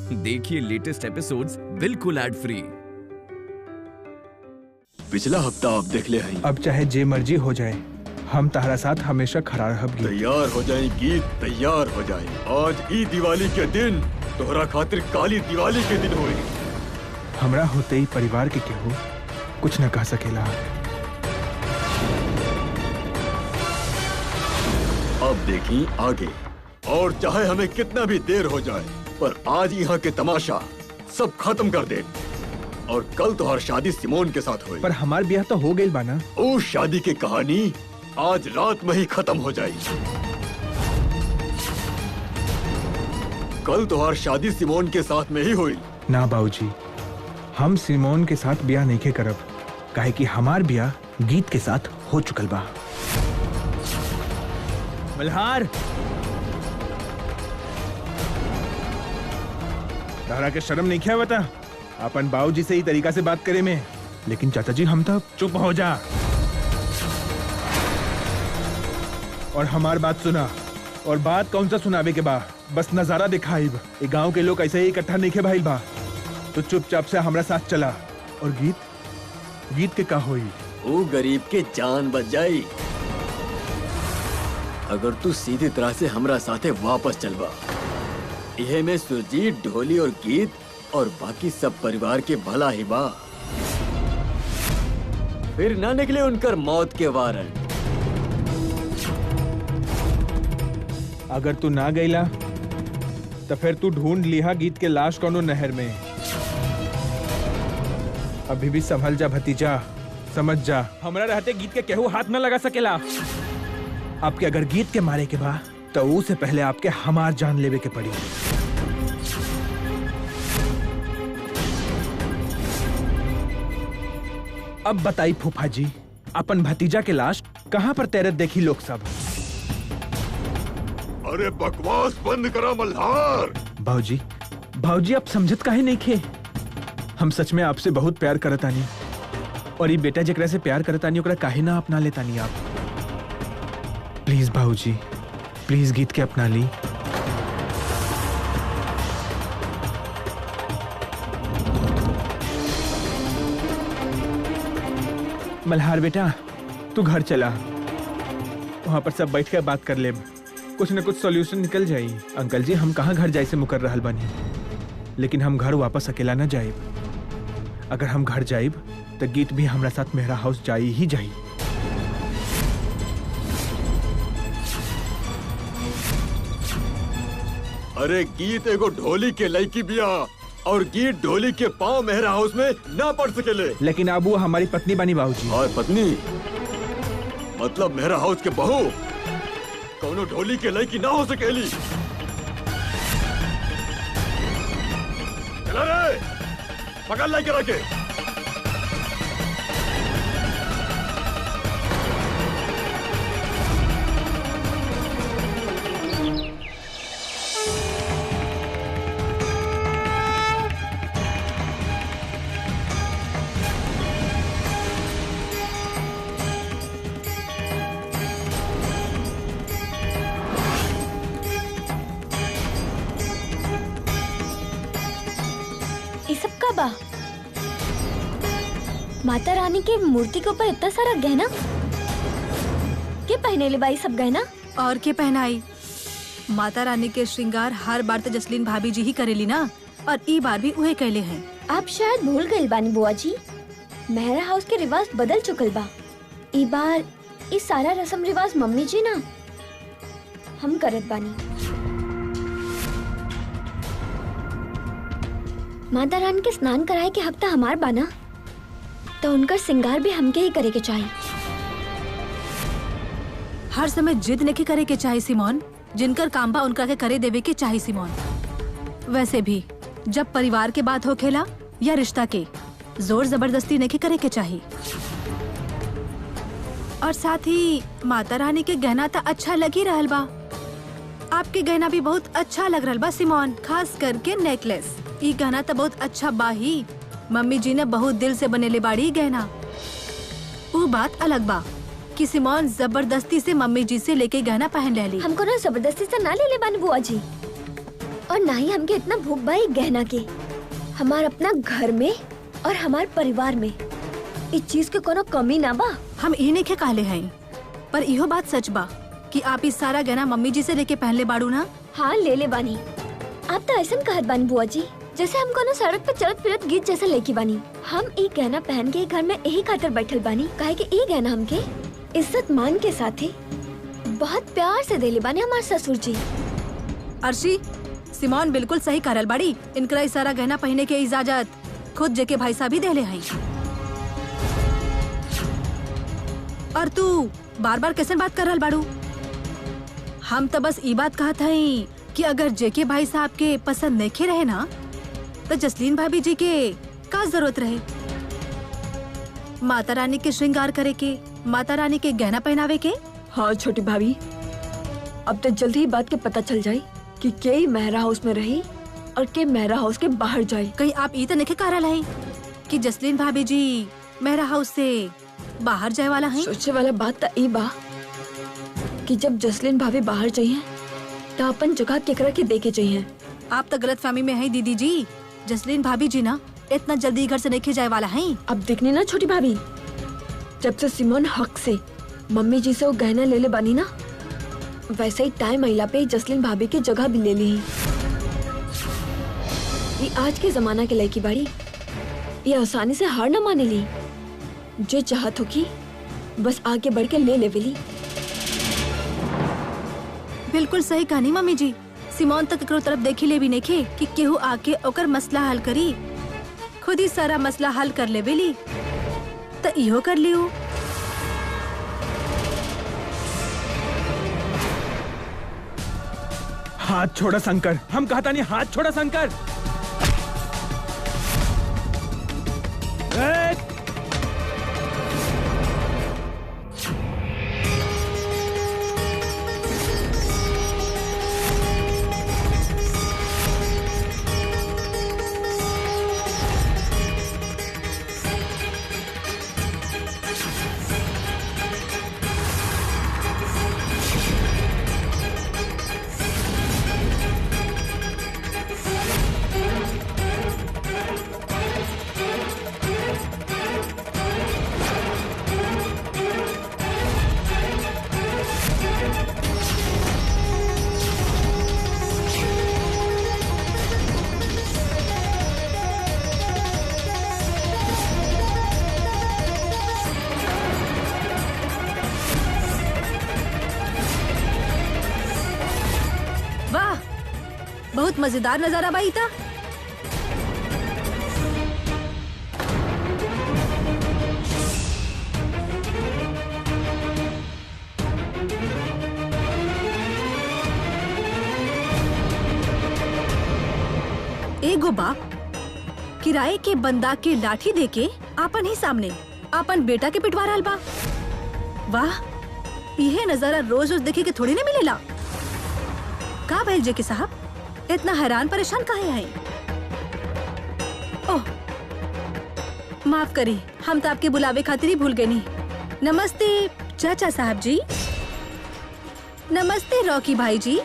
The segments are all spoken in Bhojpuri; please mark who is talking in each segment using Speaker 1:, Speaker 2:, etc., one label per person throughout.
Speaker 1: देखिए लेटेस्ट एपिसोड्स बिल्कुल एड फ्री।
Speaker 2: पिछला हफ्ता आप देख ले हैं।
Speaker 3: अब चाहे जे मर्जी हो जाए, हम तारा साथ हमेशा खड़ा रहब।
Speaker 2: तैयार हो जाए गीत, तैयार हो जाए। आज ई दिवाली के दिन तोहरा खातिर काली दिवाली के दिन होई।
Speaker 3: हमरा होते ही परिवार के केहू कुछ न कह सकेला।
Speaker 2: अब देखी आगे, और चाहे हमें कितना भी देर हो जाए, पर आज यहाँ के तमाशा सब खत्म कर दे। और कल तुम्हारी शादी सिमोन के साथ हुई।
Speaker 3: पर हमार ब्याह तो हो गई बाना।
Speaker 2: उस शादी की कहानी आज रात में ही खत्म हो जाएगी। कल तुम्हारी शादी सिमोन के साथ में ही हुई।
Speaker 3: ना बाबूजी, हम सिमोन के साथ ब्याह नहीं करब, काहे कि हमार ब्याह गीत के साथ हो चुकल बा। मल्हार, तारा के शर्म नहीं क्या बता अपन बाबूजी से ही तरीका से बात करे में। लेकिन चाचा जी हम तो चुप हो जा और हमार बात सुना। और बात कौन सा सुनावे के बा, बस नजारा दिखाइब। ये गांव के लोग ऐसे ही इकट्ठा नहीं खे भाई बा, तो चुपचाप से हमरा साथ चला। और गीत के का होई?
Speaker 2: वो गरीब के जान बच जाई अगर तू सीधी तरह से हमरा साथे वापस चलबा। यह में सुरजीत, ढोली और गीत और बाकी सब परिवार के भला ही बा। फिर ना निकले उनकर मौत के वारंट।
Speaker 3: अगर तू ना गईला तो फिर तू ढूंढ लिहा गीत के लाश कौनो नहर में। अभी भी संभल जा भतीजा, समझ जा। हमरा रहते गीत के केहू हाथ न लगा सकेला। आपके अगर गीत के मारे के बा तो उससे पहले आपके हमार जान लेवे के पड़ी। अब बताई फूफा जी, अपन भतीजा के लाश कहाँ पर तैरत देखी लोग सब?
Speaker 2: अरे बकवास बंद करा मल्हार।
Speaker 3: भाऊजी आप समझत काहे नहीं खे? हम सच में आपसे बहुत प्यार करतानी, और ये बेटा जेकरा से प्यार करतानी ओकरा काहे ना अपना लेतानी आप? प्लीज भाऊजी, प्लीज गीत के अपना ली। मल्हार बेटा, तू घर चला, वहां पर सब बैठ कर बात कर ले, कुछ न कुछ सॉल्यूशन निकल जाई। अंकल जी, हम कहाँ घर जाए से मुकर रहल बानी, लेकिन हम घर वापस अकेला न जाइब। अगर हम घर जाइब तो गीत भी हमरा साथ मेहरा हाउस जाई ही जाई।
Speaker 2: अरे गीत एगो ढोली के लड़की बिया, और गीत ढोली के पाँव मेहरा हाउस में ना पड़ सकेले।
Speaker 3: लेकिन अब वो हमारी पत्नी बनी बाबूजी।
Speaker 2: और पत्नी मतलब मेहरा हाउस के बहू कौनो ढोली के लड़की ना हो सकेली। चला रे, पकड़ लेके रखे।
Speaker 4: बा माता रानी के मूर्ति के ऊपर इतना सारा गहना के पहने ले बाई? सब गहना
Speaker 5: और के पहनाई? माता रानी के श्रृंगार हर बार तो जसलीन भाभी जी ही करेली ना, और ई बार भी उहे कहले हैं।
Speaker 4: आप शायद भूल गए बानी बुआ जी, मेहरा हाउस के रिवाज बदल चुकल बा। ई बार इस सारा रस्म रिवाज मम्मी जी ना हम करत बानी। माता रानी के स्नान कराए के हफ्ता हमार बाना, तो उनका श्रृंगार भी हमके ही करे के चाहिए।
Speaker 5: हर समय जिद नहीं करे के चाहिए सिमोन, जिनकर काम बा उनका के करे देवे के चाहिए सिमोन। वैसे भी जब परिवार के बात हो खेला या रिश्ता के, जोर जबरदस्ती नहीं करे के चाहिए। और साथ ही माता रानी के गहना तो अच्छा लग ही रहल बा। आपके गहना भी बहुत अच्छा लग रहल बा सिमोन, खास करके नेकलेस। ई गहना तो बहुत अच्छा बा ही, मम्मी जी ने बहुत दिल से बनेले बाड़ी गहना। वो बात अलग बा कि सिमोन जबरदस्ती से मम्मी जी से लेके गहना पहन ले ली।
Speaker 4: हमको ना जबरदस्ती से ना ले ले बानी बुआ जी। और ना ही हमके इतना भूख बा ई गहना के। हमार अपना घर में और हमार परिवार में इस चीज के कोनो कमी ना बा।
Speaker 5: हम इन्हें के कहले हैं, पर इहो बात सच बा कि आप इस सारा गहना मम्मी जी से लेके पहन ले बाड़ू ना।
Speaker 4: हाँ ले ले बानी। आप तो ऐसा कहत बानी बुआ जी जैसे हम कोनो सड़क पे चलत फिरत गीत जैसा लेके बानी। हम ई गहना पहन के घर में यही खातिर बैठल बानी काहे कि ई गहना हमके इज्जत मान के साथे बहुत प्यार से देले बानी हमार ससुर जी।
Speaker 5: अर्शी, सिमोन बिल्कुल सही करल बाड़ी। इनकरा इस सारा गहना पहने के इजाजत खुद जेके भाई साहब ही देले हैं। और तू बार बार कैसे बात कर रहल बाड़ू? हम तो बस ई बात कहत हई कि अगर जेके भाई साहब के पसंद नहीं रहे ना तो जसलीन भाभी जी के का जरूरत रहे माता रानी के श्रृंगार करे के, माता रानी के गहना पहनावे के।
Speaker 6: हाँ छोटी भाभी, अब तो जल्दी ही बात के पता चल जाए कि के मेहरा हाउस में रही और के मेहरा हाउस के बाहर जाए।
Speaker 5: कहीं आप ई तो नहीं कह रहा है कि जसलीन भाभी जी मेहरा हाउस से बाहर जाए वाला है?
Speaker 6: सोचे वाला बात तो ई बा कि जब जसलीन भाभी बाहर जाइए तो अपन जगह केकरा के देके जाइए।
Speaker 5: आप तो गलत फहमी में है दीदी जी। जसलीन भाभी जी ना इतना जल्दी घर से नहीं जाए वाला है।
Speaker 6: अब देखनी ना छोटी भाभी, जब से सिमोन हक से मम्मी जी से वो गहना ले ले बनी ना, वैसे ही टाइम आइला पे जसलीन भाभी की जगह भी ले ली। ये आज के जमाना के लड़की बाड़ी, ये आसानी से हार न माने ली। जो चाहत हो कि बस आगे बढ़ के ले लेवेली।
Speaker 5: बिल्कुल सही कहानी मम्मी जी। सिमोन तक करो तरफ देखी ले भी नहीं खे कि केहू आके ओकर मसला हल करी, खुद ही सारा मसला हल कर ले बेली तो इहो कर लियो।
Speaker 3: हाथ छोड़ा शंकर, हम कहता नहीं हाथ छोड़ा शंकर।
Speaker 5: वाह, बहुत मजेदार नजारा बाई था। एगो बाप किराए के बंदा के लाठी देके आपन ही सामने आपन बेटा के पिटवा रहल बा। वाह, यह नजारा रोज रोज देखे के थोड़ी न मिलेला। का भइल जे के साहब, इतना हैरान परेशान काहे हैं? ओह, माफ करी, हम तो आपके बुलावे खातिर ही भूल गए नी। नमस्ते चाचा साहब जी। नमस्ते रॉकी भाई जी।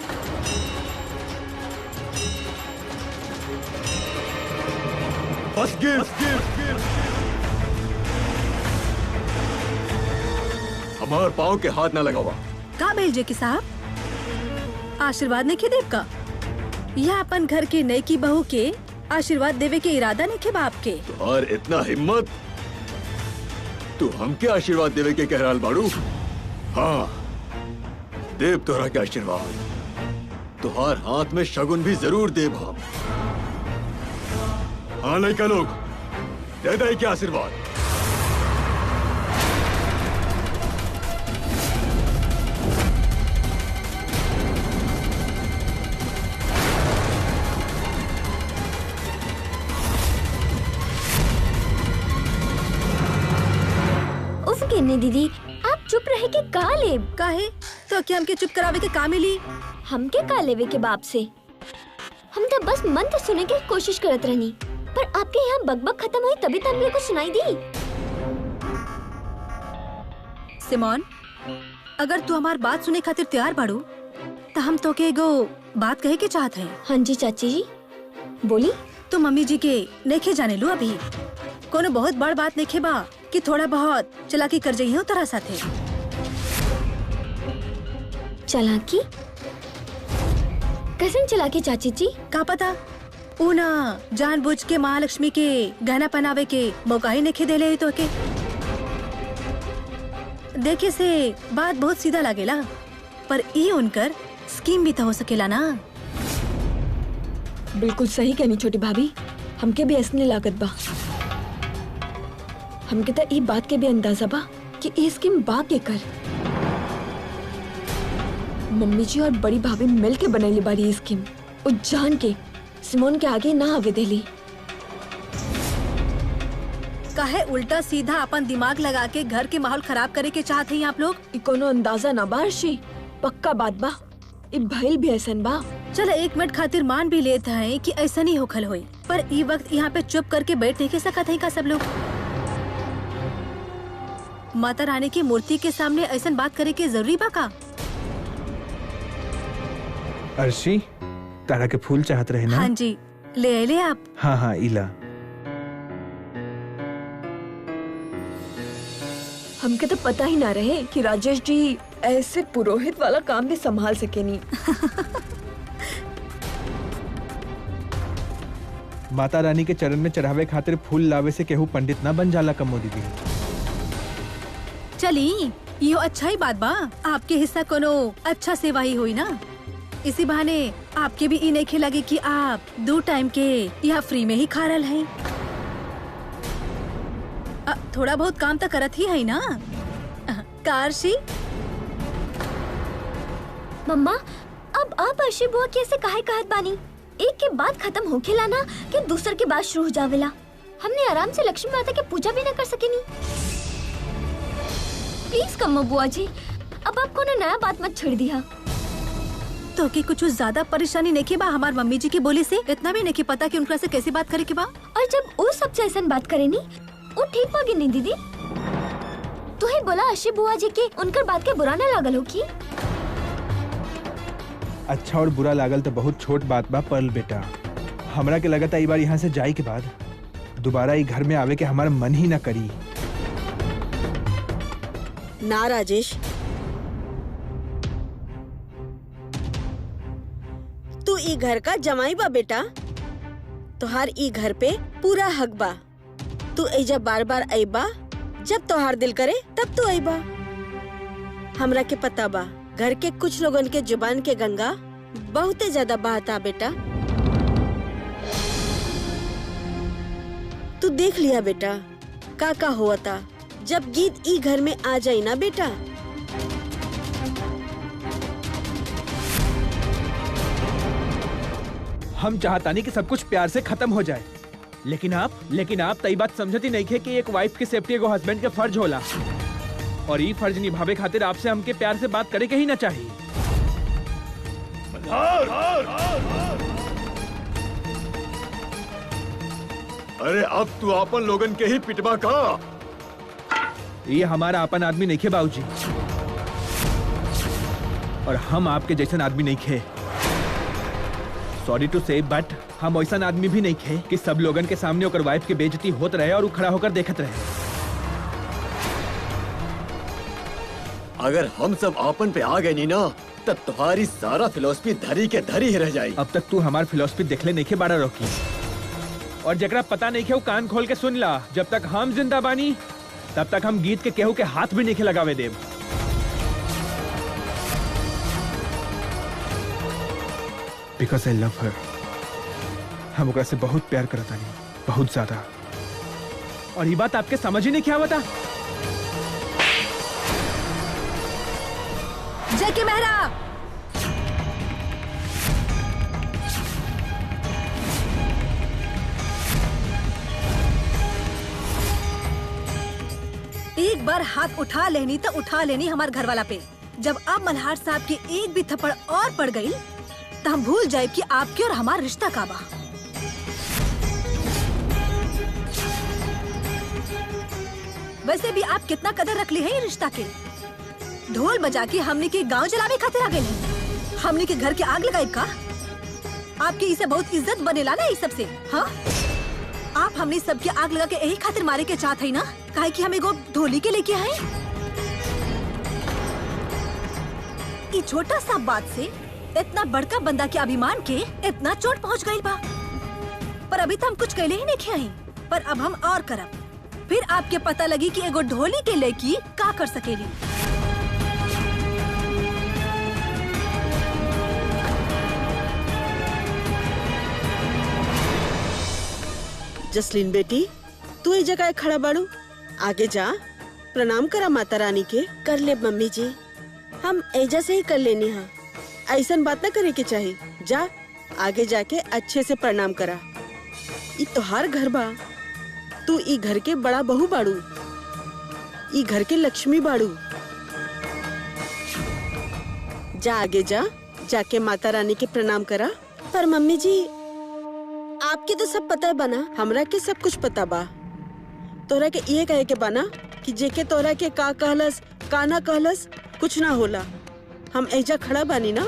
Speaker 2: हमार पाँव के हाथ ना लगावा।
Speaker 5: का भइल जे के साहब, आशीर्वाद नहीं देव का? यह अपन घर के नई की बहू के आशीर्वाद देवे के इरादा नहीं के बाप के?
Speaker 2: और इतना हिम्मत, तू हमके आशीर्वाद देवे के कह रहा बाड़ू? हाँ, देव तोरा के आशीर्वाद। तुहार हाथ में शगुन भी जरूर देव हम। हाँ लड़का लोग, दे दे के आशीर्वाद।
Speaker 4: किन्नी दीदी, आप चुप रहे के का लेब?
Speaker 5: काहे? तो क्या हमके चुप करावे के का मिली?
Speaker 4: हमके का लेवे के बाप से? हम तो बस मंत्र सुने की कोशिश करत रहनी, पर आपके यहाँ बकबक खत्म हुई तभी तो हमरे को सुनाई दी।
Speaker 5: सिमोन, अगर तू हमार बात सुने खातिर तैयार बाड़ू तो हम तो के एगो बात कहे के चाहत है।
Speaker 4: हाँ जी चाची जी, बोली।
Speaker 5: तो मम्मी जी के नेखे जाने लू अभी कोनो बहुत बड़ बात नेखे बा कि थोड़ा बहुत चलाकी कर जाइए हो तोरा साथे।
Speaker 4: चालाकी? कैसे चालाकी चाची जी?
Speaker 5: का पता ऊ ना जानबूझ के महालक्ष्मी के गहना पहनावे के मौका ही नेखे देले तो के। देखे से बात बहुत सीधा लागेला, पर ई उनकर स्कीम भी तो हो सकेला ना।
Speaker 6: बिल्कुल सही कहनी छोटी भाभी, हमके भी ऐसने लागत बा। हमके तो ई बात के भी अंदाजा बा कि ई स्कीम बा के कर मम्मी जी और बड़ी भाभी मिल के बनैली बारी ई स्कीम। और जान के सिमोन के आगे ना आवे देली।
Speaker 5: काहे उल्टा सीधा अपन दिमाग लगा के घर के माहौल खराब करे के चाहते हैं आप लोग?
Speaker 6: ई कोनो अंदाजा ना बा अर्शी, पक्का बात बा। ई भइल भी ऐसन बा।
Speaker 5: चलो एक मिनट खातिर मान भी लेते हैं कि ऐसा नहीं होखल होई, पर ई वक्त यहाँ पे चुप करके बैठ नहीं के सकत है का सब लोग? माता रानी की मूर्ति के सामने ऐसा बात करे के जरूरी बा का?
Speaker 3: अर्शी, तारा के फूल चाहत रहे ना?
Speaker 5: हाँ जी, ले आप।
Speaker 3: हाँ हाँ इला।
Speaker 6: हमके तो पता ही ना रहे कि राजेश जी ऐसे पुरोहित वाला काम भी संभाल सके नहीं।
Speaker 3: माता रानी के चरण में चढ़ावे खातिर फूल लावे से केहू पंडित ना बन जाला कमो दीदी।
Speaker 5: चली यो अच्छा ही बात बा, आपके हिस्सा कोनो अच्छा सेवा ही हुई ना। इसी बहाने आपके भी ई नहीं लगे कि आप 2 टाइम के यहाँ फ्री में ही खा रहे हैं। थोड़ा बहुत काम तो करत ही है ना कारशी?
Speaker 4: मम्मा, अब आप अर्शी बुआ कैसे काहे कहत बानी? एक के बाद खत्म होखेला ना कि दूसर के बाद शुरू हो जावेला। हमने आराम से लक्ष्मी माता की पूजा भी न कर सकेनी। प्लीज कम्मो बुआ जी, अब आप कोनो नया बात मत छेड़ दिया।
Speaker 5: तो कि कुछ ज्यादा परेशानी नहीं बा हमार मम्मी जी के बोले से? इतना भी नहीं पता कि उनका से कैसे बात करे के बा?
Speaker 4: और जब वो सबसे ऐसा बात करे नी, वो ठीक बागी नहीं दीदी। तू ही बोला अर्शी बुआ जी के उनकर बात के बुरा न लागल हो की?
Speaker 3: अच्छा और बुरा लागल तो बहुत छोट बात बा पर्ल बेटा। हमरा के लगता ई बार यहाँ से जाए के बाद दोबारा ई घर में आवे के हमारा मन ही ना करी।
Speaker 7: ना राजेश, तू ई घर का जमाई बा बेटा, तोहार ई घर पे पूरा हक बा। तू ऐजा बार बार आईबा, जब तोहार दिल करे तब तू आईबा। हमरा के पता बा घर के कुछ लोगन के जुबान के गंगा बहुते ज्यादा बहता बेटा। तू देख लिया बेटा का हुआ था जब गीत ई घर में आ जाई ना बेटा।
Speaker 3: हम चाहता नहीं कि सब कुछ प्यार से खत्म हो जाए, लेकिन आप तई बात समझती नहीं थे कि एक वाइफ की सेफ्टी एगो हस्बैंड के फर्ज होला, और ये फर्ज निभावे खातिर आपसे हमके प्यार से बात करे के ही ना चाहिए।
Speaker 2: अरे अब तू अपन लोगन के ही पिटवा का।
Speaker 3: ये हमारा अपन आदमी नहीं खे बाबूजी, और हम आपके जैसन आदमी नहीं खे। सॉरी टू से बट हम वैसा आदमी भी नहीं खे कि सब लोगन के सामने ओकर वाइफ की बेइज्जती होत रहे और वो खड़ा होकर देखत रहे।
Speaker 2: अगर हम सब आपन पे आ गए नी ना, तब तुम्हारी सारा फिलोसफी धरी के धरी ही रह जाएगी।
Speaker 3: अब तक तू हमार फिलोसफी देखले नहीं खे बाड़ा रोकी, और जकरा पता नहीं खे वो कान खोल के सुन ला। जब तक हम जिंदा बानी तब तक हम गीत के केहू के हाथ भी नहीं खे लगावे देव। बिकॉज आई लव हर। हम ओकरा से बहुत प्यार करता नहीं, बहुत ज्यादा, और ये बात आपके समझ ही नहीं क्या बता।
Speaker 5: जय के मेहरा, एक बार हाथ उठा लेनी तो उठा लेनी हमार घर वाला पे। जब अब मल्हार साहब के एक भी थप्पड़ और पड़ गई तो हम भूल जाए कि आपके और हमारा रिश्ता का बा। वैसे भी आप कितना कदर रख ली है ये रिश्ता के। ढोल बजा के हमने के गांव जलावे खातिर आ गए, हमने के घर के आग लगाई का। आपके इसे बहुत इज्जत बनेला ना इस सब से। हाँ, आप हमने सबके आग लगा के यही खातिर मारे के चाहत है ना, काहे कि हम एगो ढोली के लेके आए। ई छोटा सा बात से इतना बड़का बंदा के अभिमान के इतना चोट पहुंच गई बा। पर अभी तो हम कुछ कहले ही नहीं खियाई, पर अब हम और करब, फिर आपके पता लगी कि एगो ढोली के लेकी का कर सकेली।
Speaker 7: जसलीन बेटी, तू ये जगह खड़ा बाड़ू, आगे जा, प्रणाम करा माता रानी के। कर ले मम्मी जी, हम एजा से ही कर लेनी है, ऐसन बात न करे के चाहिए। जा आगे जाके अच्छे से प्रणाम करा। ई तोहार घर बा, तू ई घर के बड़ा बहू बाड़ू, ई घर के लक्ष्मी बाड़ू। जा आगे जा, जाके माता रानी के प्रणाम करा। पर मम्मी जी, आपके तो सब पता है बना, हमरा के सब कुछ पता बा। तोरा के ये कहे के बना कि जेके तोरा के का कहलस का ना कहलस कुछ ना होला। हम एजा खड़ा बानी ना,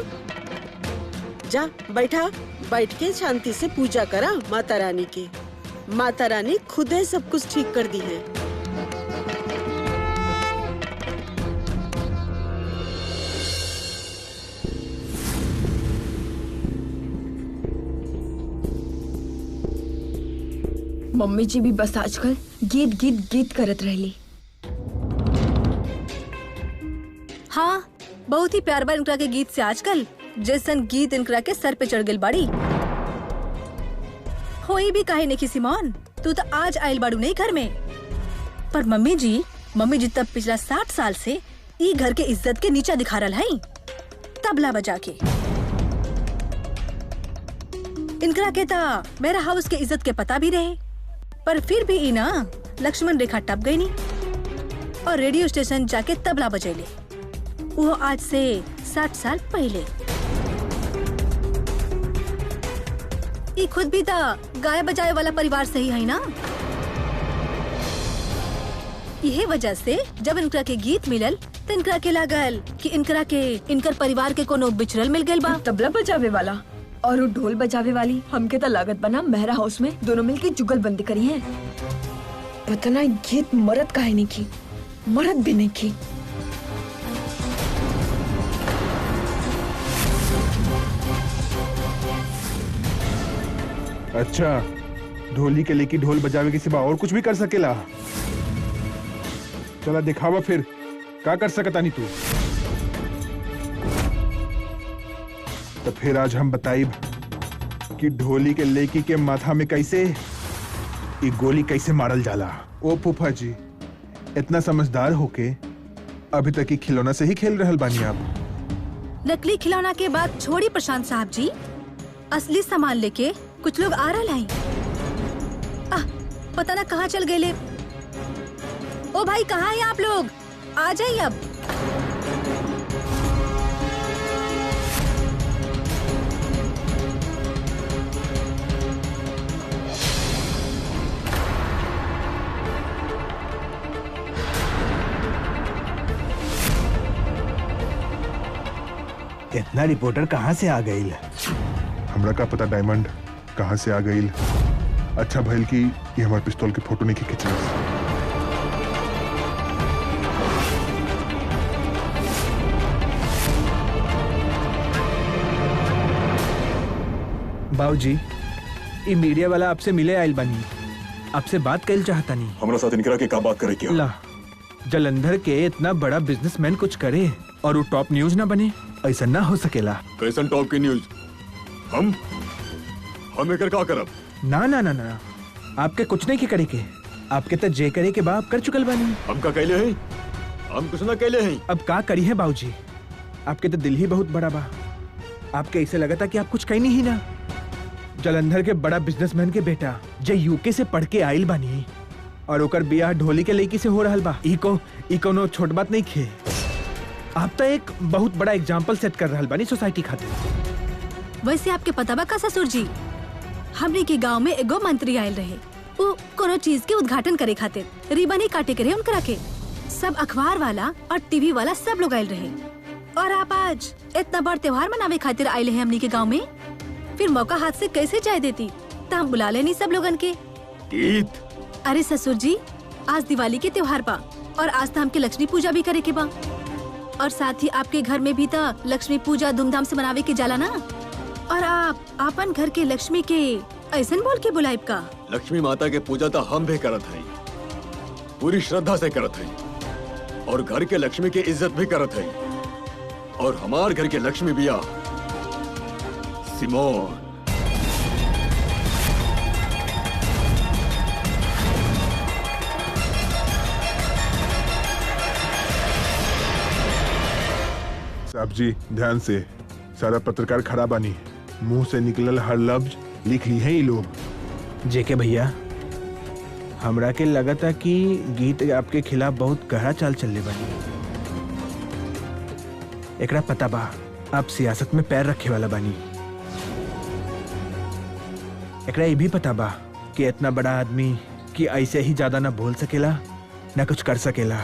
Speaker 7: जा बैठा, बैठ के शांति से पूजा करा माता रानी के। माता रानी खुद ही सब कुछ ठीक कर दी है।
Speaker 6: मम्मी जी भी बस आजकल गीत गीत गीत करत रहली।
Speaker 5: हाँ, बहुत ही प्यार बा इनकरा के गीत से आजकल, जैसन गीत इनकरा के सर पे चढ़ गई बाड़ी। होई भी काहे नहीं सिमोन, तू तो आज आयल बाड़ू नहीं घर में। पर मम्मी जी तब पिछला 60 साल से ई घर के इज्जत के नीचा दिखा रहा है, तबला बजा के। इनकरा के ता मेरा हाउस के इज्जत के पता भी रहे, पर फिर भी इना लक्ष्मण रेखा टप गई नहीं और रेडियो स्टेशन जाके तबला बजेले, वो आज से 60 साल पहले। ये खुद भी था गाय बजाए वाला परिवार से ही है ना। यही वजह से जब इनकरा के गीत मिलल तो इनकरा के लागल कि इनकर परिवार के कोनो बिछड़ल मिल गइल बा।
Speaker 6: तबला बजावे वाला और वो ढोल बजावे वाली हमके तो लागत बना मेहरा हाउस में दोनों मिलके जुगलबंदी करी है। पता ना गीत मर्द काहे नहीं की, मर्द भी नहीं की।
Speaker 3: अच्छा, ढोली के लेके ढोल बजावे के सिवा और कुछ भी कर सकेला? चला दिखावा फिर, क्या कर सकता नहीं तू? तो फिर आज हम बताइब कि ढोली के लेकी के माथा में कैसे ये गोली कैसे मारल जाला। ओ फूफा जी, इतना समझदार होके अभी तक ही खिलौना से ही खेल रहल बानी आप।
Speaker 5: नकली खिलौना के बाद छोड़ी प्रशांत साहब जी, असली सामान लेके कुछ लोग आ रहा है। पता ना कहाँ चल गए। ओ भाई, कहाँ हैं आप लोग? आ जाइए अब।
Speaker 3: इतना रिपोर्टर कहाँ से आ गई?
Speaker 8: हमरा का पता डायमंड कहाँ से आ गई। अच्छा भइल कि ये हमारे पिस्तौल के फोटो नहीं खींचलस।
Speaker 3: बाबूजी, ये मीडिया वाला आपसे मिले आयल बनी, आपसे बात कल चाहता नहीं।
Speaker 2: हमारा साथ इनकरा के का बात करे क्या?
Speaker 3: ला, जलंधर के इतना बड़ा बिजनेसमैन कुछ करे और वो टॉप न्यूज ना बने, ऐसा ना हो सकेला।
Speaker 2: कैसन टॉप की न्यूज? हम एकर का करब?
Speaker 3: ना ना ना ना, आपके कुछ नहीं के करे के, आपके तो जे करे के बाप कर चुकल बानी।
Speaker 2: हम का कहले हैं? हम कुछ ना कहले हैं।
Speaker 3: अब का करी है बाबूजी, आपके तो दिल ही बहुत बड़ा बा। आपके ऐसे लगा था कि आप कुछ कहीं नहीं ना। जलंधर के बड़ा बिजनेसमैन के बेटा जे यूके से पढ़ के आइल बानी और ओकर बियाह ढोली के लड़की से हो रहल बा। ई कोनो छोट बात नहीं खे। आप तो एक बहुत बड़ा एग्जाम्पल सेट कर रहल बानी सोसाइटी खातिर।
Speaker 5: वैसे आपके पता बा का ससुर जी, हमने के गांव में एगो मंत्री आयल रहे, वो कोनो चीज के उद्घाटन करे खातिर रिबन ही काटे के रहे उनकरा के। सब अखबार वाला और टीवी वाला सब लोग आयल रहे, और आप आज इतना बड़ त्योहार मनावे खातिर आये हैं हमनी के गांव में। फिर मौका हाथ से कैसे जाए देती। तो हम बुला लेनी सब लोगन के।
Speaker 2: गीत,
Speaker 5: अरे ससुर जी, आज दिवाली के त्योहार बा और आज तो हमके लक्ष्मी पूजा भी करे के बा और साथ ही आपके घर में भी तो लक्ष्मी पूजा धूमधाम से मनावे के जाला ना। और आप अपन घर के लक्ष्मी के ऐसन बोल के बुलाइब का।
Speaker 2: लक्ष्मी माता के पूजा तो हम भी करत हई, पूरी श्रद्धा से करत हई और घर के लक्ष्मी की इज्जत भी करत हई। और हमार घर के लक्ष्मी बिया सिमोन।
Speaker 8: साहब जी ध्यान से, सारा पत्रकार खड़ा बानी, मुंह से निकलल हर लफ्ज लिख ली है ये लोग।
Speaker 3: जेके भैया, हमरा के लगता कि गीत आपके खिलाफ बहुत गहरा चाल चलने बनी। एकरा पता बा आप सियासत में पैर रखे वाला बानी। एकरा ये भी पता बा कि इतना बड़ा आदमी कि ऐसे ही ज्यादा ना बोल सकेला ना कुछ कर सकेला।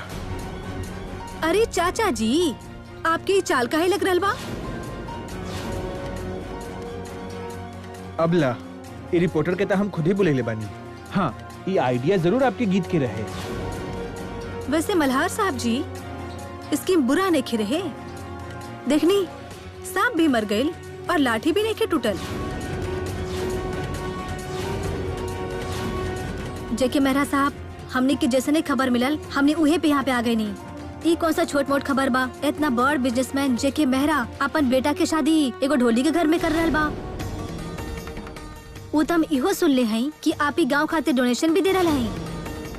Speaker 5: अरे चाचा जी, आपकी चाल काहे लग रहल बा?
Speaker 3: अबला ये रिपोर्टर के तो हम खुद ही बुलेले बानी। हाँ, ये आइडिया जरूर आपके गीत के रहे।
Speaker 5: वैसे मल्हार साहब जी, स्कीम बुरा नहीं रहे। देखनी, सांप भी मर गए और लाठी भी नहीं टूटल। जेके मेहरा साहब, हमने के जैसे नहीं खबर मिलल, हमने उहे पे यहाँ पे आ गए नहीं। ई कौन सा छोट मोट खबर बा? इतना बड़ बिजनेसमैन जेके मेहरा अपन बेटा के शादी एगो ढोली के घर में कर रहल बा। वो तो हम इहो सुन ले हैं कि आप ही गांव खातिर डोनेशन भी दे रहे हैं,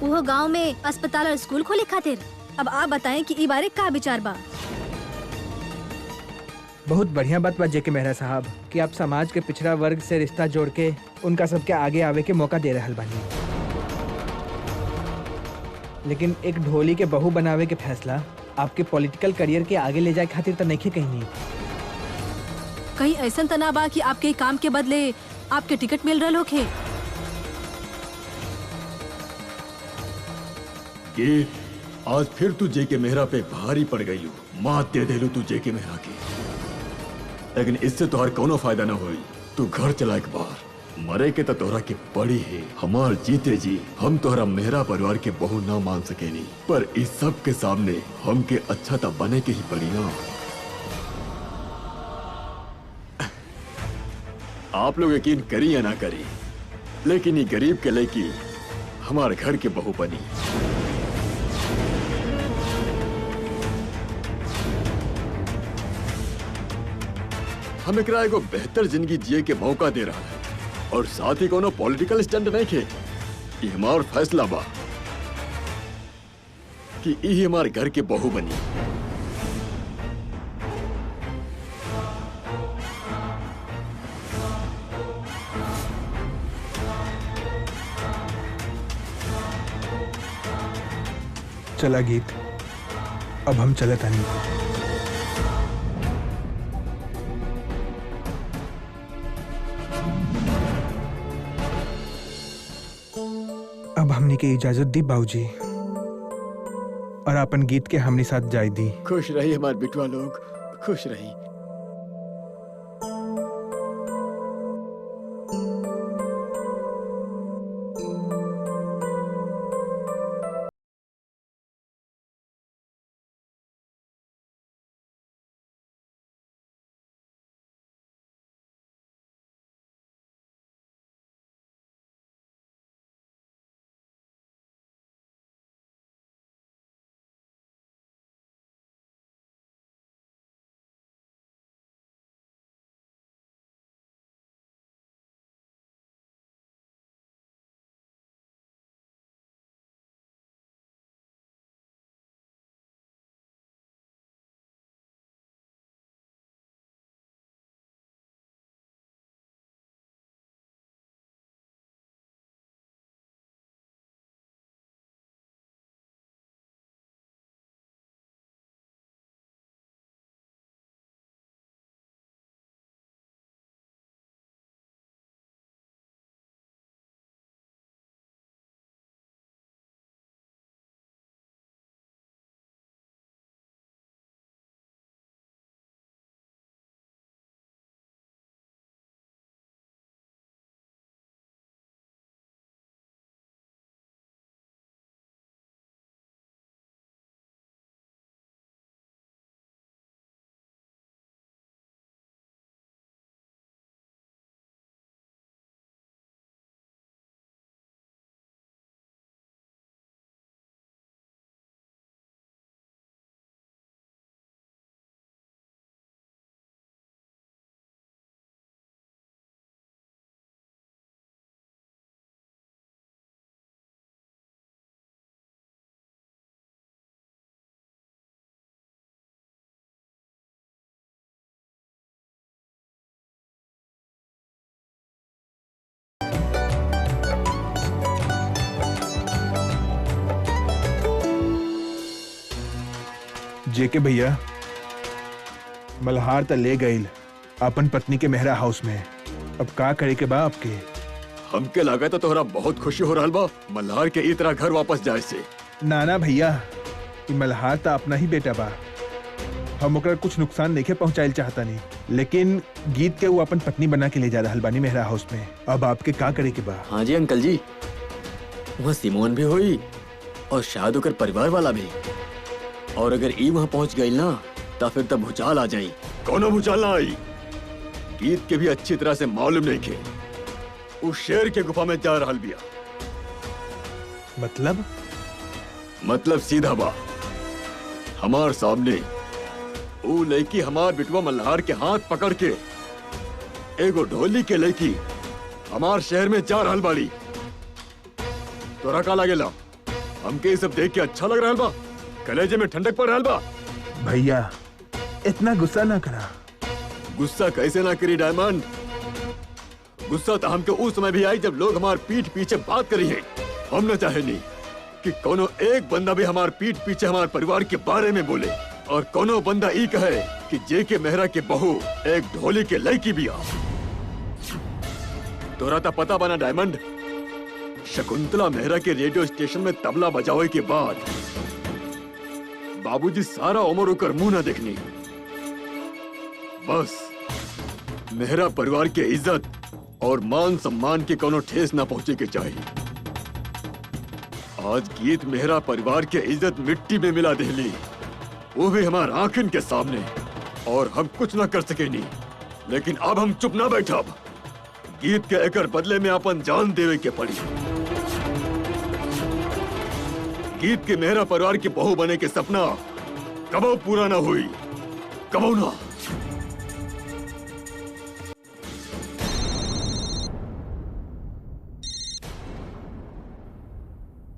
Speaker 5: वो गांव में अस्पताल और स्कूल खोले खातिर। अब आप बताएं कि ई बारे का विचार बा?
Speaker 3: बहुत बढ़िया बात बा जेके मेहरा साहब कि आप समाज के पिछड़ा वर्ग से रिश्ता जोड़ के उनका सबके आगे आवे के मौका दे रहल बानी। लेकिन एक ढोली के बहू बनावे के फैसला आपके पॉलिटिकल करियर के आगे ले जाए खातिर तो नहीं कहीं।
Speaker 5: कहीं ऐसा तना बा कि आपके काम के बदले आपके टिकट मिल रहा होखे?
Speaker 2: गीत, आज फिर तू जेके मेहरा पे भारी पड़ गई हो। मात दे देलू तू जेके मेहरा की, लेकिन इससे तोहर कोनो फायदा न होई। तू घर चला एक बार, मरे के तो तोहरा के पड़ी है। हमार जीते जी हम तोहरा मेहरा परिवार के बहू ना मान सकेनी, पर इस सब के सामने हमके अच्छा तो बने के ही पड़ी ना। आप लोग यकीन करी या ना करी, लेकिन ये गरीब के लड़की हमारे घर के बहू बनी। हम एकरा एगो बेहतर जिंदगी जिए के मौका दे रहा है और साथ ही कोनो पॉलिटिकल स्टंट नहीं खे। ये हमार फैसला बा कि ये हमारे घर के बहू बनी।
Speaker 3: चला गीत, अब हम चले तानी। अब हमने के इजाजत दी बाबूजी और अपन गीत के हमने साथ जाय दी।
Speaker 2: खुश रही हमारे बिटवा लोग, खुश रही।
Speaker 3: जेके भैया, मल्हार त ले गईल अपन पत्नी के मेहरा हाउस में। अब का करे के बा आपके?
Speaker 2: हमके लगा तो तोहरा बहुत खुशी हो रहल बा मल्हार के ई तरह घर वापस जाए से।
Speaker 3: नाना भैया, ई मल्हार त अपना ही बेटा बा। हम ओकरा कुछ नुकसान नहीं पहुंचाइल चाहता नहीं, लेकिन गीत के वो अपन पत्नी बना के ले जा रहल बानी मेहरा हाउस में। अब आपके का करे के बा?
Speaker 2: हाँ जी अंकल जी, वहाँ सिमोन भी हुई और शायद ओकर परिवार वाला भी। और अगर ई वहाँ पहुँच गई ना तो फिर तब भूचाल आ जाई। कोनो भूचाल ना आई। गीत के भी अच्छी तरह से मालूम नहीं के उस शेर के गुफा में जा रहल बिया। मतलब सीधा बा, हमार सामने वो लड़की हमार बिटवा मल्हार के हाथ पकड़ के एगो ढोली के लड़की हमार शहर में जा रहल बाड़ी। तोरा का लागेला? हमके ये सब देख के अच्छा लग रहल बा? कलेजे में ठंडक पड़ रहल बा?
Speaker 3: भैया इतना गुस्सा ना करा।
Speaker 2: गुस्सा कैसे ना करी डायमंड? गुस्सा तो हमके उस समय भी आई जब लोग हमार पीठ पीछे बात करी है। हम न चाहे नहीं कि कोनो एक बंदा भी हमार पीठ पीछे हमार परिवार के बारे में बोले, और कोनो बंदा ई कहे कि जेके मेहरा के बहू एक ढोली के लड़की भी आ। तोरा तो पता बना डायमंड, शकुंतला मेहरा के रेडियो स्टेशन में तबला बजावे के बाद बाबूजी सारा उम्र होकर मुंह न देखनी। बस मेहरा परिवार के इज्जत और मान सम्मान के कोनो ठेस न पहुंचे के चाहिए। आज गीत मेहरा परिवार के इज्जत मिट्टी में मिला देली, वो भी हमार आंखन के सामने, और हम कुछ न कर सके नहीं। लेकिन अब हम चुप ना बैठब। गीत के एकर बदले में अपन जान देवे के पड़ी। गीत के मेहरा परिवार की बहू बने के सपना कबो पूरा ना हुई, कबो ना।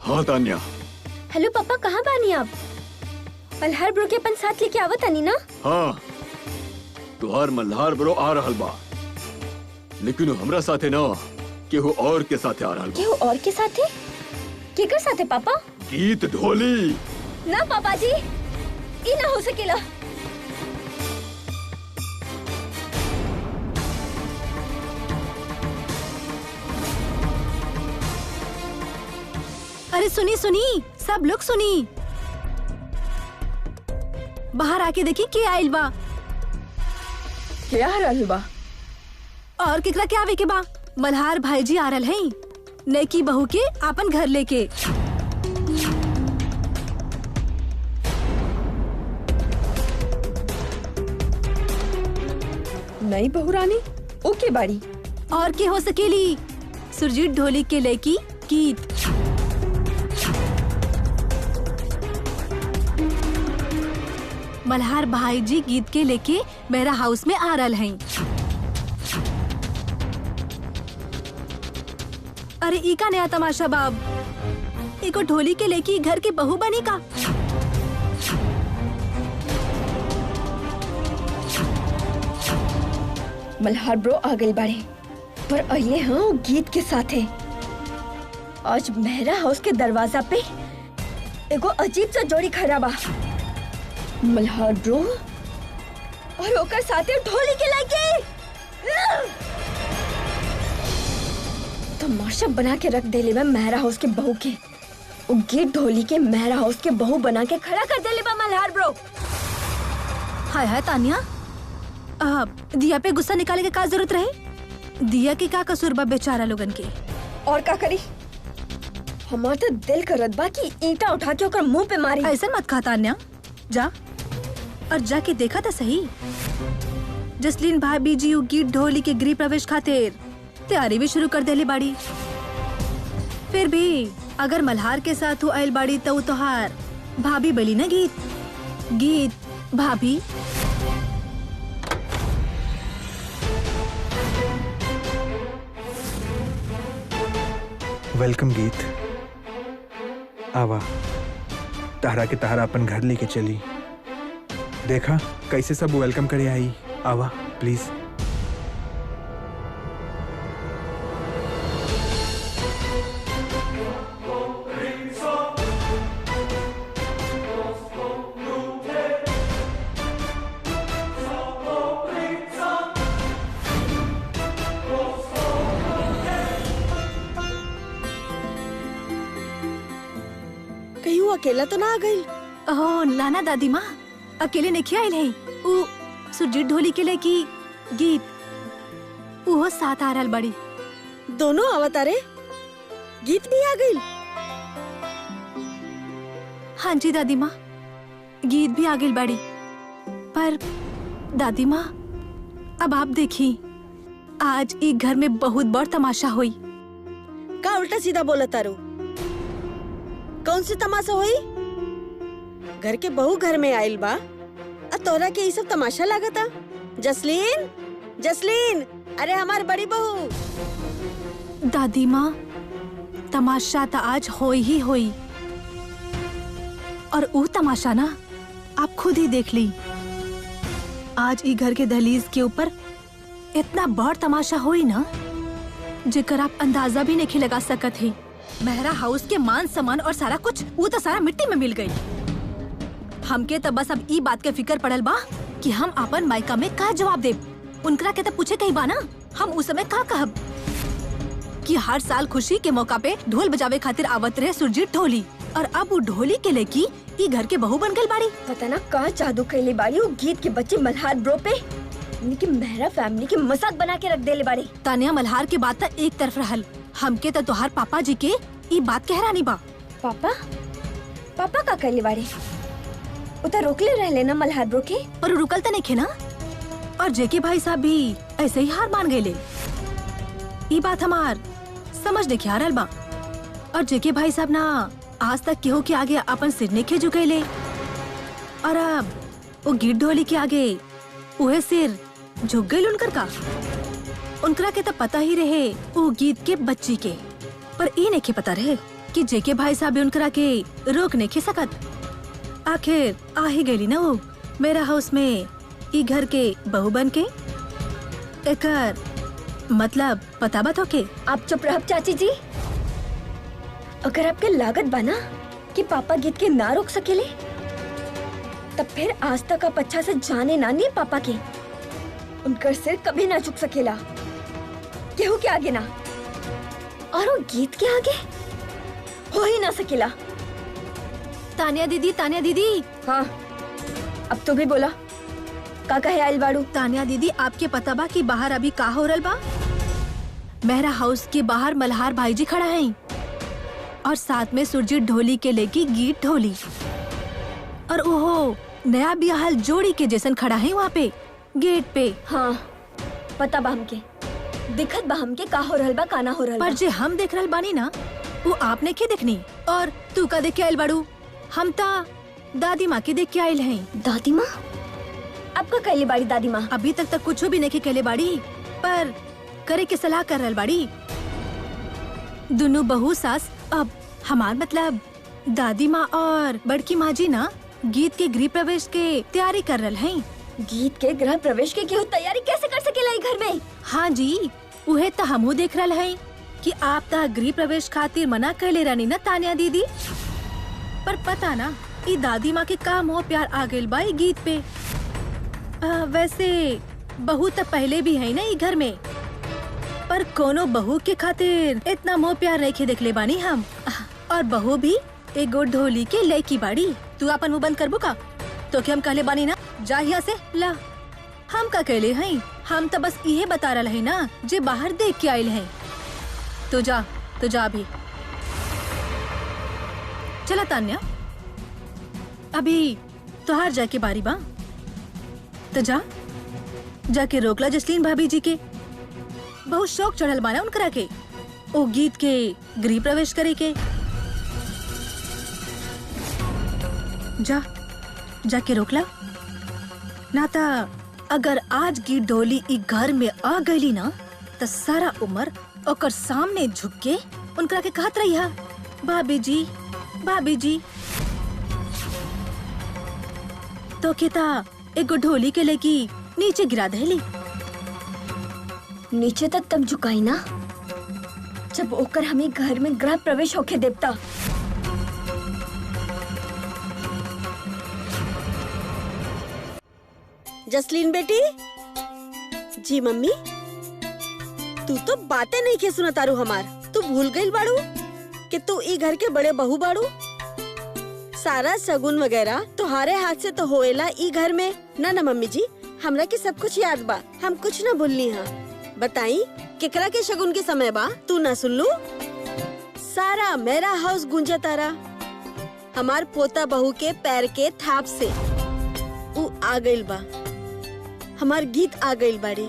Speaker 2: हाँ तान्या।
Speaker 4: हेलो पापा, कहाँ बानी आप? मल्हार ब्रो के अपन साथ लेके आवत आनी ना?
Speaker 2: हाँ, तुहार मल्हार ब्रो आ रहल बा, लेकिन वो हमरा साथे ना, केहू और के साथे आ रहल बा।
Speaker 4: केहू और के साथे? केकर साथे पापा?
Speaker 2: गीत ढोली।
Speaker 4: ना पापा जी, ई ना हो सकेला।
Speaker 5: अरे सुनी सुनी, सब लोग सुनी। बाहर आके देखी के आइल बा।
Speaker 6: क्या रहल बा?
Speaker 5: और केकरा के आवे के बा? मल्हार भाईजी आ रहल हैं नेकी बहू के आपन घर लेके।
Speaker 6: नई बहू रानी ओके बाड़ी।
Speaker 5: और के हो सकेली? सुरजीत ढोली के लड़की गीत। मल्हार भाईजी गीत के लेके मेरा हाउस में आ रहल हैं। अरे ई का नया तमाशा बाब, एको ढोली के लेके घर के बहू बनी का?
Speaker 6: मल्हार ब्रो आ गए बाड़े, पर अइले हाँ गीत के साथे। आज मेहरा हाउस के दरवाजा पे एगो अजीब सा जोड़ी खड़ा बा। मल्हार ब्रो और ओकर साथे ढोली के लड़की। तमाशा बना के रख देले बा मेहरा हाउस के बहू के। वो गीत ढोली के मेहरा हाउस के बहू बना के खड़ा कर देले बा मल्हार ब्रो।
Speaker 5: हाय हाय तानिया, दिया पे गुस्सा निकाले के का जरूरत रहे? दिया के का कसूर बा बेचारा लोगन के?
Speaker 6: और का करी? हमार तो दिल करत बा कि ईंटा उठा के ओकर मुंह पे मारी।
Speaker 5: ऐसा मत खा तान्या, जा और जाके देखा था सही। जसलीन भाभी जी गीत ढोली के गृह प्रवेश खातिर तैयारी भी शुरू कर देले बाड़ी। फिर भी अगर मल्हार के साथ आयल बाड़ी तो तोहार भाभी बली ना। गीत भाभी।
Speaker 3: वेलकम गीत। आवा, तारा के तारा अपन घर लेके चली। देखा कैसे सब वेलकम करे आई। आवा प्लीज।
Speaker 7: कहीं वो अकेला तो ना आ गई?
Speaker 5: ओह नाना दादी माँ अकेले नहीं आयल है। ऊ सुरजीत ढोली के लेकी गीत वो साथ आ रहल बड़ी।
Speaker 7: दोनों अवतारे गीत भी आ गई।
Speaker 5: हाँ जी दादी माँ, गीत भी आ गई बड़ी। पर दादी माँ अब आप देखी, आज एक घर में बहुत बड़ तमाशा हुई।
Speaker 7: का उल्टा सीधा बोला तारू? कौन सी तमाशा हुई? घर के बहू घर में आयल बा, तोरा के ये सब तमाशा लागता? जसलीन, जसलीन, अरे हमार बड़ी बहू।
Speaker 5: दादी माँ तमाशा तो आज होई ही होई, और वो तमाशा ना आप खुद ही देख ली। आज ई घर के दहलीज के ऊपर इतना बड़ तमाशा हुई ना जेकर आप अंदाजा भी नहीं लगा सकत है। मेहरा हाउस के मान सम्मान और सारा कुछ वो तो सारा मिट्टी में मिल गई। हमके तो बस अब ई बात के फिक्र पड़ल बा कि हम अपन मायका में का जवाब देब। उनकरा के तो पूछे कहीं बा ना, हम उस समय का कहब कि हर साल खुशी के मौका पे ढोल बजावे खातिर आवत रहे सुरजीत ढोली, और अब वो ढोली के लेकी ई घर के बहू बन गई बाड़ी।
Speaker 6: पता ना का जादू कैले बाड़ी वो गीत के बच्चे मल्हार ब्रो पे, इनकी मेहरा फैमिली के मजाक बना के रख देले बाड़ी।
Speaker 5: तानिया मल्हार के बात तो एक तरफ रहल, हमके तो तोहार पापा जी के ई बात कहरानी बा।
Speaker 6: पापा पापा का कैले बाड़ी? उता रोकले रहले ना मल्हार ब्रो के।
Speaker 5: पर रुकल तो नहीं खे ना, और जेके भाई साहब भी ऐसे ही हार मान गए। ई बात हमार समझ नहीं आ रहल बा, और जेके भाई साहब ना आज तक केहू के आगे अपन सिर नहीं झुकैले, और अब वो गीत ढोली के आगे उहे सिर झुक गई उनकर का। उनकरा के तो पता ही रहे वो गीत के बच्ची के, पर ई नहीं पता रहे कि जेके भाई साहब भी उनकरा के रोक नहीं सकत। आखिर आ ही गई ना वो मेरा हाउस में ई घर के बहू बन के। एकर मतलब पता बा तो के?
Speaker 6: आप चुप रहो चाची जी। अगर आपके लागत बना कि पापा गीत के ना रोक सकेले, तब फिर आज तक आप अच्छा से जाने ना नहीं पापा के। उनका सिर कभी ना झुक सकेला, केहू के आगे ना, और वो गीत के आगे हो ही ना सकेला।
Speaker 5: तानिया दीदी।
Speaker 6: हाँ अब तो भी बोला, का कहे आइल बाड़ू?
Speaker 5: तानिया दीदी आपके पता बा कि बाहर अभी का हो रहल बा? मेहरा हाउस के बाहर मल्हार भाई जी खड़ा हैं, और साथ में सुरजीत ढोली के लेकी गीत ढोली, और ओहो नया बियाहल जोड़ी के जैसन खड़ा है वहाँ पे गेट पे।
Speaker 6: हाँ पता बा हमके, दिखत बा हमके का हो रहल बा का ना हो रहल बा।
Speaker 5: पर जे हम देख रहल बानी ना वो आपने के देखनी, और तू का देख के आयल बाड़ू? हम ता दादी माँ के देख के आयल हैं।
Speaker 6: दादी माँ? आपका कैले बाड़ी दादी माँ?
Speaker 5: अभी तक कुछ भी नहीं कहले बाड़ी, पर करे के सलाह कर रहल बाड़ी। दोनों बहू सास, अब हमार मतलब दादी माँ और बड़की माँ जी ना गीत के गृह प्रवेश के तैयारी कर रहल हैं।
Speaker 6: गीत के गृह प्रवेश के केहू तैयारी कैसे कर सकेला ई घर में?
Speaker 5: हाँ जी, उहे तो हमहू देख रहल हैं कि आप ता गृह प्रवेश खातिर मना कैले रहनी ना तानिया दीदी। पर पता ना ई दादी माँ के का मोह प्यार आ गइल बा ई गीत पे। वैसे बहू तो पहले भी है ना ई घर में, पर कोनो बहू के खातिर इतना मोह प्यार नहीं देखले बानी हम। और बहू भी एगो ढोली के लड़की बाड़ी। तू अपन मुँह बंद करबू का? तो क्या हम कहले बानी ना जा यहाँ से ला। हम का कहले हैं? हम तो बस इहे बता रहे हैं ना जे बाहर देख के आयल हैं। तो जा भी। चला तान्या, अभी तोहार जाके बारी बा, तो जाके रोकला जसलीन भाभी जी के। बहुत शौक चढ़ल बाना उनकरा के ओ गीत के गृह प्रवेश करे के। जाके रोकला ना, ता अगर आज गीत ढोली ई घर में आ गईली ना तो सारा उम्र ओकर सामने झुक के उनकरा के कहत रही है भाभी जी। तो केता एगो ढोली के लेकी नीचे गिरा देली।
Speaker 6: नीचे तक तब झुकाई ना जब ओकर हमें घर में गृह प्रवेश होके देवता।
Speaker 7: जसलीन बेटी। जी मम्मी। तू तो बातें नहीं के सुना तारू हमार। तू भूल गई बाड़ू कि तू ई घर के बड़े बहू बाड़ू। सारा सगुन वगैरह तुम्हारे हाथ से तो होएला ई घर में। ना मम्मी जी, हमरा के सब कुछ याद बा, हम कुछ न भूलनी हाँ। बताई केकरा के शगुन के समय बा, तू ना सुन लू? सारा मेरा हाउस गूंजा तारा हमार पोता बहू के पैर के थाप से। ऊ आ गइल बा, हमार गीत आ गइल बाड़ी।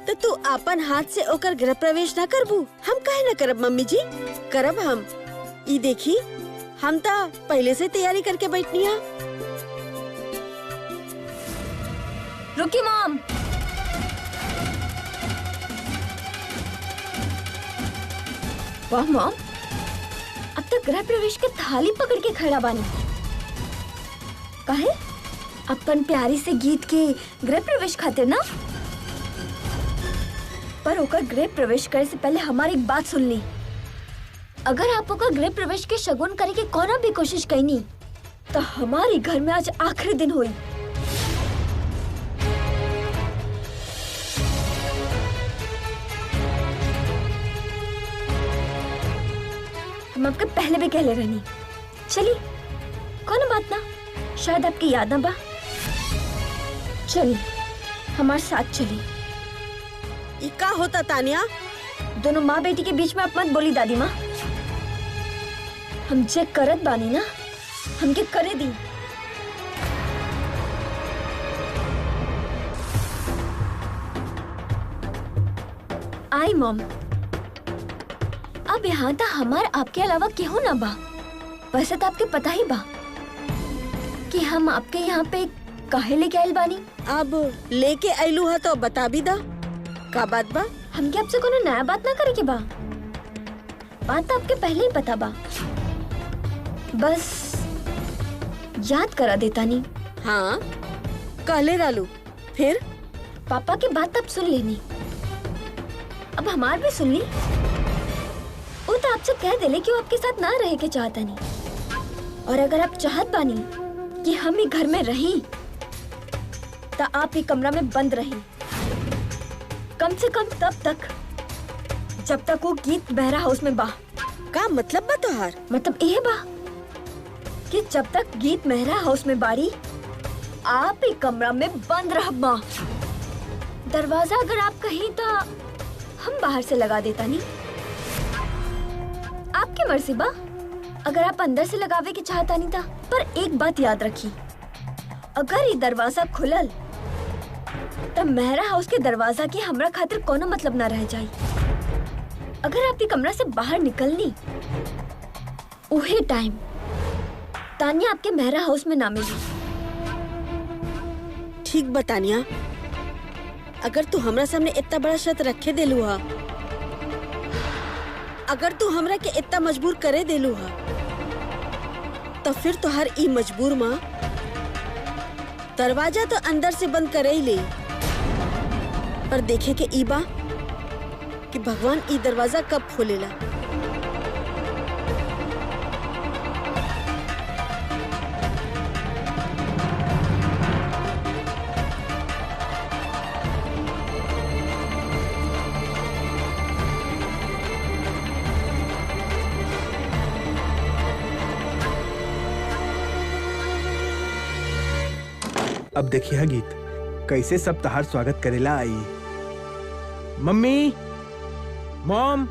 Speaker 7: तो तू अपन हाथ से ओकर गृह प्रवेश ना करबू? हम काहे ना करब मम्मी जी, करब हम। ई देखी हम ता पहले से तैयारी करके बैठनी है।
Speaker 4: रुकी मॉम। वाह मॉम, अब तक गृह प्रवेश के थाली पकड़ के खड़ा बानी। काहे? अपन प्यारी से गीत के गृह प्रवेश खातिर ना? पर ओकर गृह प्रवेश करे से पहले हमारी एक बात सुन ली। अगर आप ओकर गृह प्रवेश के शगुन करे के कोनो भी कोशिश कईनी तो हमारे घर में आज आखिरी दिन हुई। हम आपके पहले भी कहले रहनी। चली कोनो बात ना, शायद आपकी याद ना बा। चली हमारे साथ चली।
Speaker 7: ई का होता तानिया?
Speaker 4: दोनों माँ बेटी के बीच में आप मत बोली दादी माँ। हम चेक करत बानी ना, हमके करे दी। आई मॉम, अब यहाँ तक हमारे आपके अलावा केहू ना बा। वैसे तो आपके पता ही बा कि हम आपके यहाँ पे काहे लेके आइल बानी।
Speaker 7: अब लेके आइलू है तो बता भी दा का बात बा।
Speaker 4: हमके आपसे कोनो नया बात ना करे के बा। बात तो आपके पहले ही पता बा, बस याद करा देता नहीं।
Speaker 7: हाँ कहले रालू, फिर
Speaker 4: पापा की बात अब सुन लेनी, अब हमार भी सुन ली। वो तो आपसे कह देले कि वो आपके साथ ना रहे के चाहता नहीं। और अगर आप चाहत बानी कि हम ही घर में रही तो आप ही कमरा में बंद रही, कम से कम तब तक जब तक वो गीत बहरा हाउस में बा।
Speaker 7: का मतलब बा तोहार?
Speaker 4: मतलब यह बा कि जब तक गीत मेहरा हाउस में बाड़ी आप ही कमरा में बंद रह बा। दरवाजा अगर आप कहीं तो हम बाहर से लगा देता नहीं। आपकी मर्जी बा, अगर आप अंदर से लगावे के चाहता नहीं था। पर एक बात याद रखी, अगर ये दरवाजा खुलल तब मेहरा हाउस के दरवाजा की हमरा खातिर कोनो मतलब ना रह जाई। अगर आपकी कमरा से बाहर निकलनी उहे टाइम तानिया आपके मेहरा हाउस में ना मिली।
Speaker 7: ठीक बा तानिया, अगर तू हमरा सामने इतना बड़ा शर्त रखे देलू हा, अगर तू हमरा के इतना मजबूर करे देलू हा, तो फिर तो हर ई मजबूर माँ दरवाजा तो अंदर से बंद करे ही ले, पर देखे के ई बा कि भगवान ई दरवाजा कब खोलेला।
Speaker 3: अब देखिए गीत कैसे सब तहार स्वागत करेला आई। मम्मी, मॉम,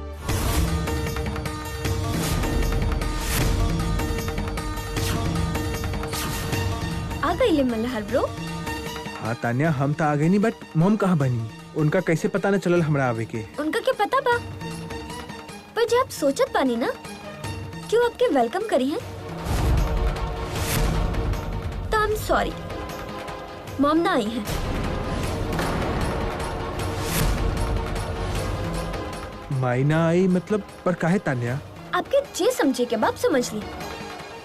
Speaker 4: आ गई ले मल्हार ब्रो।
Speaker 3: हाँ तान्या, हम तो आ गए नहीं, बट मॉम कहाँ बनी? उनका कैसे पता न चलल हमरा आवे के?
Speaker 4: उनका क्या पता बा, पर जब आप सोचत पानी ना क्यों आपके वेलकम करी है तो आई एम सॉरी, मॉम ना आई है।
Speaker 3: माई ना आई मतलब? पर काहे तान्या?
Speaker 4: आपके जे समझे के बाप समझ ली,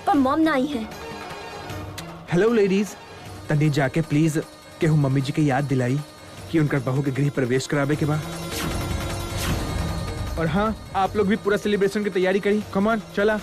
Speaker 4: पर मॉम ना आई है।
Speaker 3: हेलो लेडीज, तनी जाके प्लीज केहू मम्मी जी के याद दिलाई कि उनकर बहू के गृह प्रवेश करावे के बा। और हाँ, आप लोग भी पूरा सेलिब्रेशन की तैयारी करी। कम ऑन, चला।